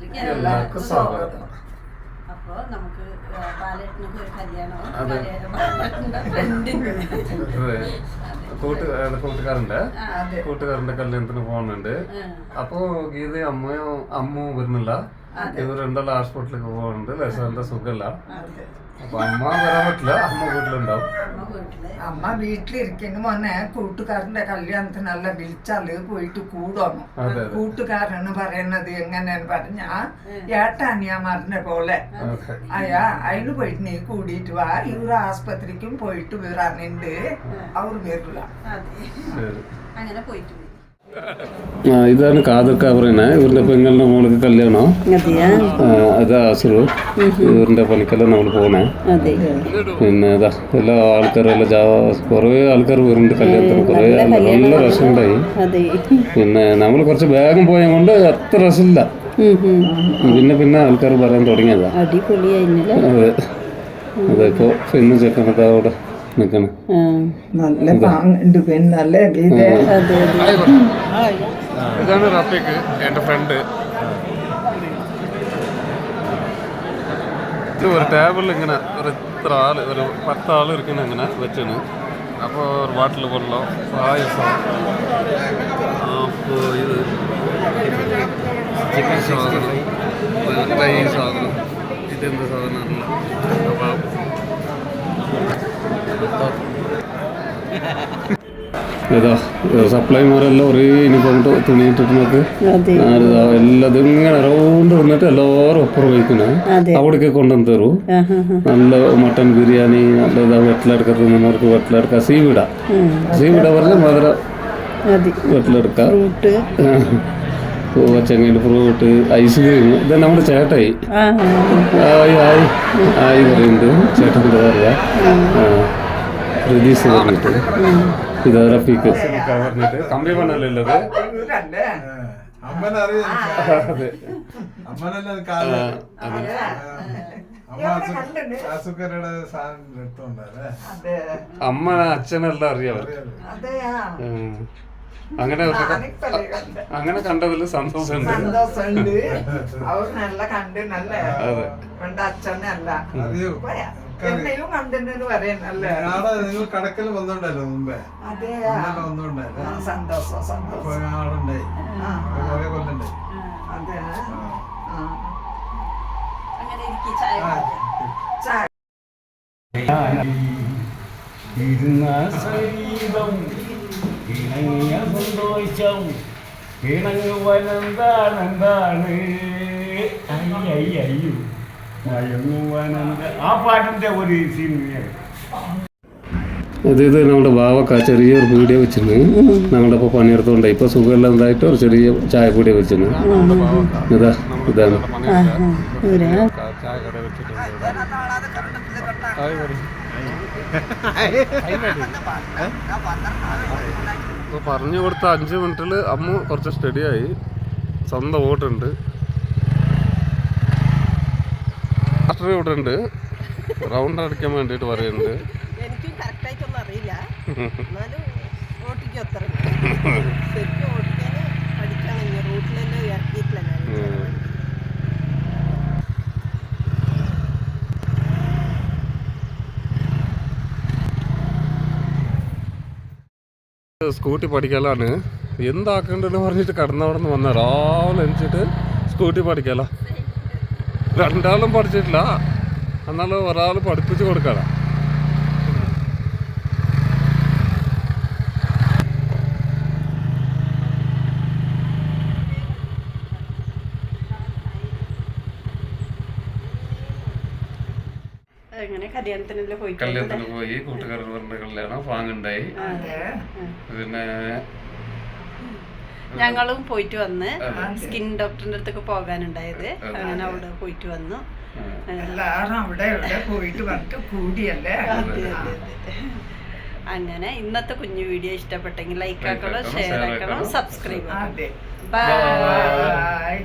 എല്ലാവർക്കും സ്വാഗതം. അപ്പൊ നമുക്ക് ബാലേട്ടനൊക്കെ ഒരു കല്യാണവും കൂട്ടുകാരന്റെ കല്യാണത്തിന് പോകുന്നുണ്ട്. അപ്പൊ ഗീത അമ്മു വരുന്നില്ല. ഇവർ രണ്ടെല്ലാം ഹോസ്പിറ്റലിലേക്ക് പോകുന്നുണ്ട്. ലസാന്റെ സുഖമില്ല. അപ്പൊ അമ്മ വരാൻ പറ്റില്ല. അമ്മ വീട്ടിലുണ്ടാവും. അമ്മ വീട്ടിലിരിക്കുന്നു മോനെ. കൂട്ടുകാരന്റെ കല്യാണത്തിനല്ല വിളിച്ചാല് പോയിട്ട് കൂടണം. കൂട്ടുകാരന് പറയുന്നത് എങ്ങനെയാന്ന് പറഞ്ഞാ ഏട്ടാനിയമാറിനെ പോലെ അതിന് പോയിട്ട് നീ കൂടിയിട്ട് വാ. ഇവര് ആസ്പത്രിക്കും പോയിട്ട് വരാനുണ്ട്. അവർ വരില്ല. അങ്ങനെ പോയിട്ട് ഇതാണ് കാതൊക്കെ പറയുന്നത്. ഇവരുടെ പെങ്ങളുടെ മോൾക്ക് കല്യാണം. അതാ അസുഖം. ഇവരുടെ പണിക്കെല്ലാം നമ്മൾ പോണേ. പിന്നെ അതാ എല്ലാ ആൾക്കാരും കുറേ ആൾക്കാർ വരുന്നുണ്ട് കല്യാണത്തിന്. കുറേ നല്ല രസമുണ്ടായി. പിന്നെ നമ്മൾ കുറച്ച് വേഗം പോയത് കൊണ്ട് അത്ര രസമില്ല. പിന്നെ ആൾക്കാർ പറയാൻ തുടങ്ങിയതാ. അതെ അതെ. ഇപ്പോ പെണ്ണ് ചെക്കനൊക്കെ അവിടെ നിൽക്കണം. നല്ല പാങ്ങുണ്ട് പെണ്ണല്ലേ. ഇതാണ് റഫീഖ്, എൻ്റെ ഫ്രണ്ട്. ഇത് ഒരു ടേബിളിൽ ഇങ്ങനെ ഇത്ര ആള്, ഒരു 10 ആൾ ഇരിക്കുന്ന ഇങ്ങനെ വെച്ചാണ്. അപ്പോൾ ഒരു വാട്ടിൽ വെള്ളം, പായസം, അപ്പോൾ ഇത് ചിക്കൻ സാധനം, തൈ സാധനം, ഇതെന്ത് സാധനമല്ല. അപ്പം ഏതാ സപ്ലൈമാരെല്ലാം ഒരേ യൂണിഫോം തുണി ഇട്ടിട്ട് നോക്ക്. എല്ലാതും ഇങ്ങനെ റൗണ്ട് വന്നിട്ട് എല്ലാവരും ഒപ്പുറം കഴിക്കണേ. അവിടേക്ക് കൊണ്ടുവന്ന് തരും. നല്ല മട്ടൻ ബിരിയാണി, നല്ല ഇതാ വെട്ടിലെടുക്ക തിന്നവർക്ക് വെട്ടിലെടുക്കാം. സീവിട പറഞ്ഞാൽ മധുര വെട്ടിലെടുക്കാം. ചെങ്ങയിൽ ഫ്രൂട്ട്, ഐസ്ക്രീം. ഇത് നമ്മുടെ ചേട്ടായി ആയി പറയുന്നുണ്ട്. ചേട്ടൻ്റെ പറയാ പ്രതീക്ഷ പറഞ്ഞിട്ട്. ഇതാ റഫീഖ് പറഞ്ഞിട്ട് കമ്പി മണ്ണല്ലേ ഉള്ളത്. അമ്മ അച്ഛനെല്ലാം അറിയാവർക്ക്. അങ്ങനെ കണ്ടതിൽ സന്തോഷമുണ്ട്. അവർ നല്ല കണ്ട് നല്ല അച്ഛനല്ല എന്നെയും കണ്ടെന്ന് പറയുന്നല്ലേ. നിങ്ങൾ കടക്കൽ വന്നോണ്ടല്ലോ മുമ്പേ. അതെ വന്നോണ്ടായി. സന്തോഷം സന്തോഷം. ആളുണ്ടായി. കുറെ കൊല്ലണ്ടായി. അതെ അങ്ങനെ എനിക്ക് ചായ ഇണങ്ങിയ സന്തോഷം ഇണങ്ങുവനെന്താണ് അയ്യോ മയങ്ങുവാനെന്ത്. ആ പാട്ടിന്റെ ഒരു സിനിമയാണ്. ഇത് നമ്മുടെ ബാവക്ക ചെറിയൊരു പീടിയ വെച്ചിരുന്നു. ഞങ്ങളുടെ ഇപ്പോൾ പണിയെടുത്തോണ്ട് ഇപ്പൊ സുഖമെല്ലാം ഉണ്ടായിട്ട് ഒരു ചെറിയ ചായപ്പീടിയ വെച്ചിരുന്നു. ഇതാണ് പറഞ്ഞു കൊടുത്ത 5 മിനിറ്റിൽ അമ്മ കുറച്ച് സ്റ്റഡിയായി. സ്വന്തം വോട്ടുണ്ട്. മാസ്റ്റർ ഇവിടെ ഉണ്ട്. റൗണ്ട് അടിക്കാൻ വേണ്ടിയിട്ട് പറയുന്നുണ്ട്. എനിക്കും കറക്റ്റായിട്ടൊന്നും അറിയില്ല. എന്നാലും ഓട്ടിക്കും അത്ര ശരിക്കും ഓട്ടിക്കാൻ പഠിക്കണം. റൂട്ടിലെല്ലാം ഇറക്കിയിട്ടില്ല. സ്കൂട്ടി പഠിക്കലാണ്. എന്താക്കേണ്ടതെന്ന് പറഞ്ഞിട്ട് കടന്നവിടെ നിന്ന് വന്ന രാവിലെ എണിച്ചിട്ട് സ്കൂട്ടി പഠിക്കല. 2 ആളും പഠിച്ചിട്ടില്ല. എന്നാലും ഒരാൾ പഠിപ്പിച്ച് കൊടുക്കല. കല്യാണത്തിന് പോയി. കൂട്ടുകാരൻ പറഞ്ഞ കല്യാണം പാങ്ങുണ്ടായി. പിന്നെ ഞങ്ങളും പോയിട്ട് വന്ന് സ്കിൻ ഡോക്ടറിന്റെ അടുത്തൊക്കെ പോകാനുണ്ടായത്. അങ്ങനെ അവിടെ പോയിട്ട് വന്നു. എല്ലാരും അവിടെ പോയിട്ട് വന്നിട്ട് കൂടിയല്ലേ. അങ്ങനെ ഇന്നത്തെ കുഞ്ഞു വീഡിയോ ഇഷ്ടപ്പെട്ടെങ്കിൽ ലൈക്ക് ആക്കണം, ഷെയർ ആക്കണം, സബ്സ്ക്രൈബ്. അതെ ബൈ.